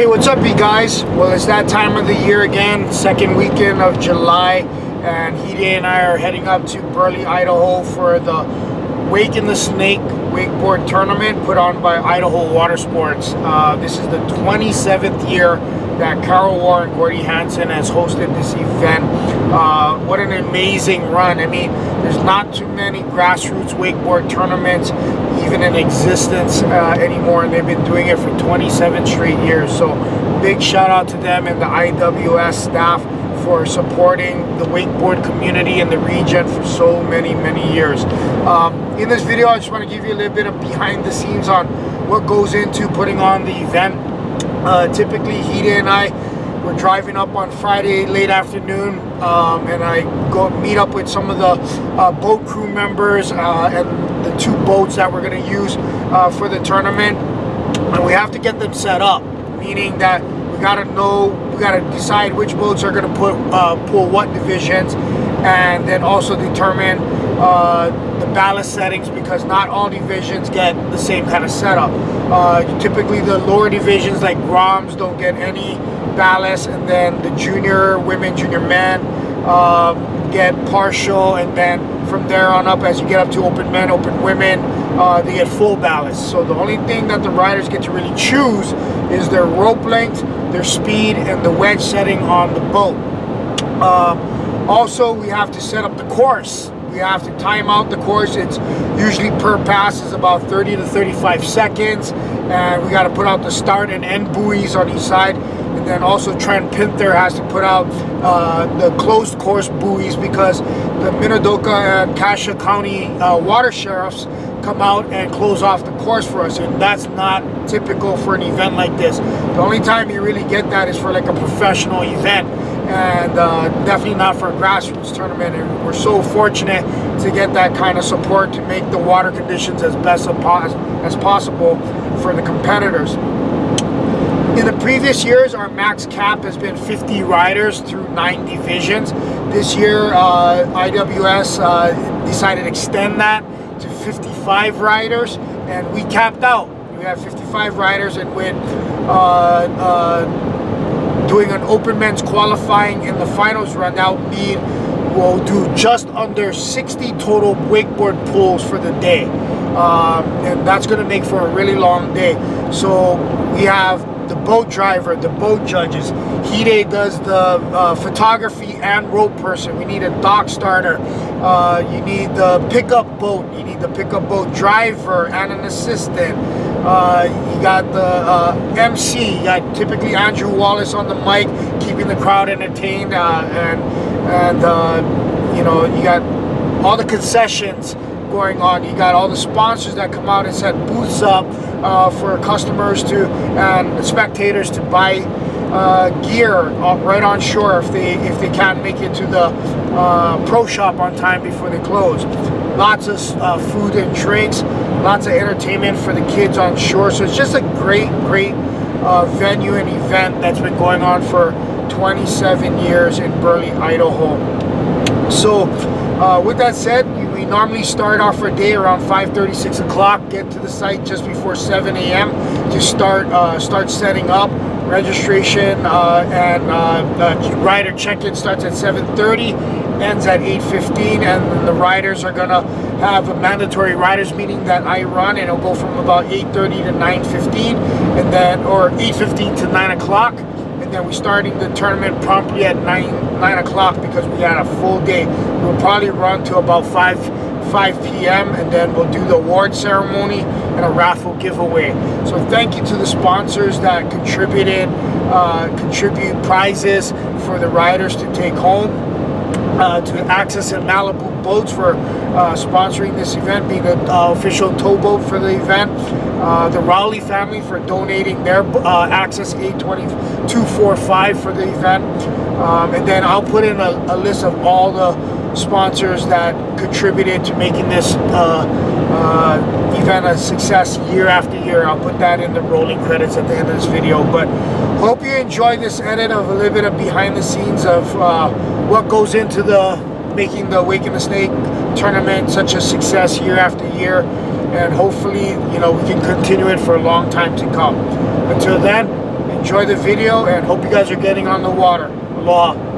Hey, what's up, you guys? Well, it's that time of the year again, second weekend of July, and Hide and I are heading up to Burley, Idaho for the Wake in the Snake wakeboard tournament put on by Idaho Water Sports. This is the 27th year that Carol Warr and Gordy Hansen has hosted this event. What an amazing run. I mean, there's not too many grassroots wakeboard tournaments even in existence anymore, and they've been doing it for 27 straight years. So big shout out to them and the IWS staff for supporting the wakeboard community in the region for so many years. In this video, I just want to give you a little bit of behind the scenes on what goes into putting on the event. Typically, Hide and I were driving up on Friday late afternoon, and I go meet up with some of the boat crew members and the two boats that we're going to use for the tournament, and we have to get them set up, meaning that we got to decide which boats are going to pull what divisions, and then also determine the ballast settings, because not all divisions get the same kind of setup. Typically the lower divisions like Groms don't get any ballast, and then the junior women, junior men get partial, and then from there on up, as you get up to open men, open women, they get full ballast. So the only thing that the riders get to really choose is their rope length, their speed, and the wedge setting on the boat. Also, we have to set up the course. We have to time out the course. It's usually per pass is about 30 to 35 seconds, and we got to put out the start and end buoys on each side. And then also Trent Pinther has to put out the closed course buoys, because the Minidoka and Cassia County water sheriffs come out and close off the course for us, and that's not typical for an event like this. The only time you really get that is for like a professional event, and definitely not for a grassroots tournament. And we're so fortunate to get that kind of support to make the water conditions as best as possible for the competitors. In the previous years, our max cap has been 50 riders through 9 divisions. This year, IWS decided to extend that to 55 riders, and we capped out. We have 55 riders, and with doing an open men's qualifying in the finals run, that will mean we'll do just under 60 total wakeboard pulls for the day, and that's going to make for a really long day. So we have the boat driver, the boat judges. Hide does the photography and rope person. We need a dock starter. You need the pickup boat. You need the pickup boat driver and an assistant. You got the MC. You got typically Andrew Wallace on the mic, keeping the crowd entertained, and you know, you got all the concessions going on. You got all the sponsors that come out and set booths up for customers to and spectators to buy gear right on shore if they can't make it to the pro shop on time before they close. Lots of food and drinks, lots of entertainment for the kids on shore. So it's just a great venue and event that's been going on for 27 years in Burley, Idaho. So with that said, we normally start off our day around 5:30, 6 o'clock, get to the site just before 7 a.m. to start setting up. Registration and rider check-in starts at 7:30, ends at 8:15, and the riders are gonna have a mandatory riders meeting that I run, and it'll go from about 8:30 to 9:15, and then, or 8:15 to 9 o'clock. And then we're starting the tournament promptly at 9 o'clock, because we had a full day. We'll probably run to about 5 p.m. and then we'll do the award ceremony and a raffle giveaway. So thank you to the sponsors that contribute prizes for the riders to take home. To Access and Malibu Boats for sponsoring this event, being the official towboat for the event. The Rowley family for donating their Access 82245 for the event. And then I'll put in a list of all the sponsors that contributed to making this event a success year after year. I'll put that in the rolling credits at the end of this video. But hope you enjoyed this edit of a little bit of behind the scenes of what goes into making the Wake in the Snake tournament such a success year after year, and hopefully, you know, we can continue it for a long time to come. Until then, enjoy the video and hope you guys are getting on the water. Aloha.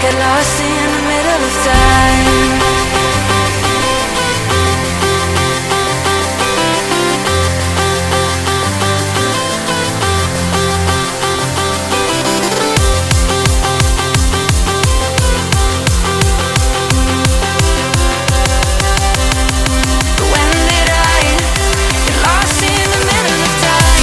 Get lost in the middle of time. When did I get lost in the middle of time?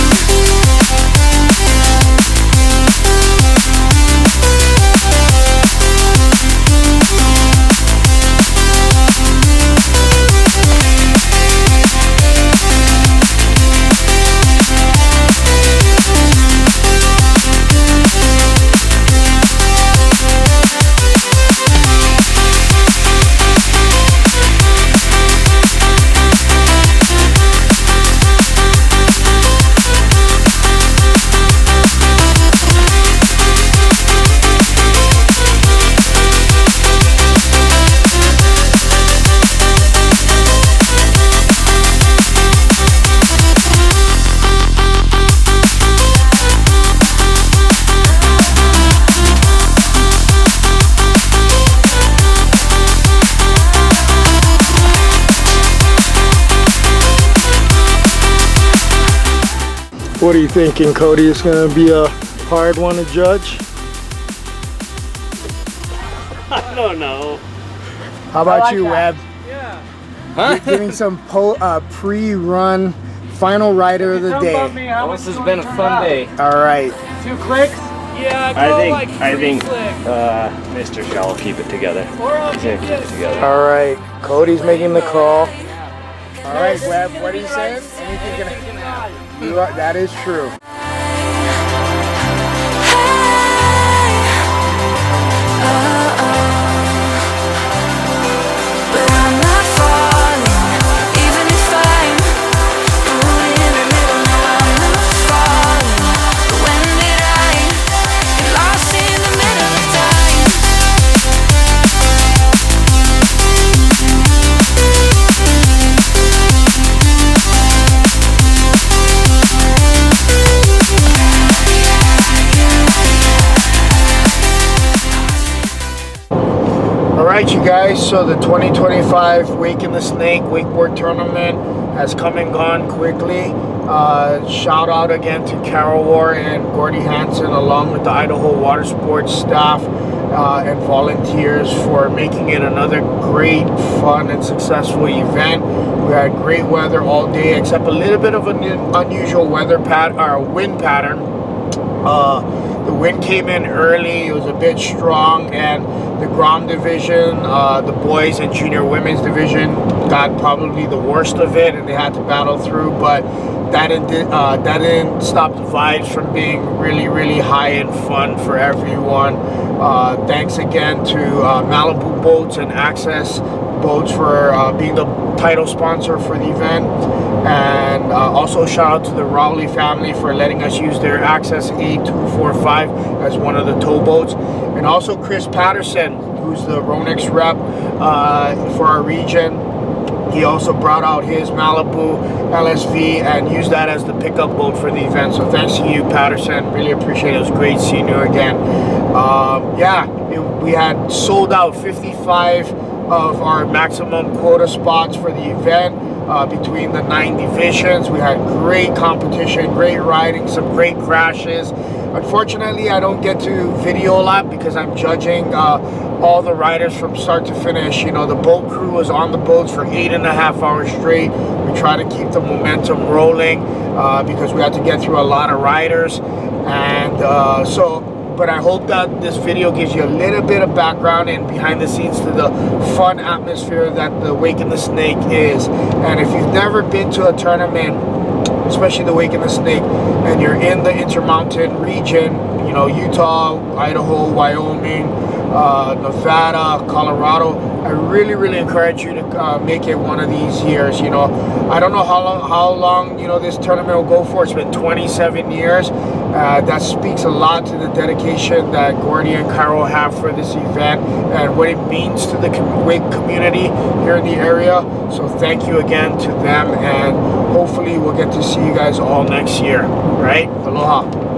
What are you thinking, Cody? It's going to be a hard one to judge? I don't know. How about like you, that. Webb? Yeah. Huh? Giving some pre-run final rider of the day. This has been a fun day. All right. 2 clicks? Yeah, I think Mr. Shaw will keep it together. He's gonna keep it together. All right. Cody's making the call. All right, Webb. What are you saying? Anything can happen. That is true. Alright, you guys, so the 2025 Wake in the Snake wakeboard tournament has come and gone quickly. Shout out again to Carol War and Gordy Hansen, along with the Idaho Water Sports staff and volunteers, for making it another great, fun, and successful event. We had great weather all day, except a little bit of an unusual wind pattern. The wind came in early, it was a bit strong, and the Grom division, the boys and junior women's division got probably the worst of it, and they had to battle through, but that didn't stop the vibes from being really, really high and fun for everyone. Thanks again to Malibu Boats and Access Boats for being the title sponsor for the event. And also shout out to the Rowley family for letting us use their Access A245 as one of the towboats. And also Chris Patterson, who's the Ronex rep for our region. He also brought out his Malibu LSV and used that as the pickup boat for the event. So thanks to you, Patterson. Really appreciate it. It was great seeing you again. We had sold out 55 of our maximum quota spots for the event. Between the 9 divisions, we had great competition, great riding, some great crashes. Unfortunately, I don't get to video a lot because I'm judging all the riders from start to finish. You know, the boat crew was on the boats for 8.5 hours straight. We try to keep the momentum rolling because we had to get through a lot of riders. And but I hope that this video gives you a little bit of background and behind the scenes to the fun atmosphere that the Wake in the Snake is. And if you've never been to a tournament, especially the Wake in the Snake, and you're in the Intermountain region, you know, Utah, Idaho, Wyoming, Nevada, Colorado, I really encourage you to make it one of these years. You know, I don't know how long you know this tournament will go for. It's been 27 years. That speaks a lot to the dedication that Gordy and Cairo have for this event and what it means to the wake community here in the area. So thank you again to them, and hopefully we'll get to see you guys all next year. Right? Aloha.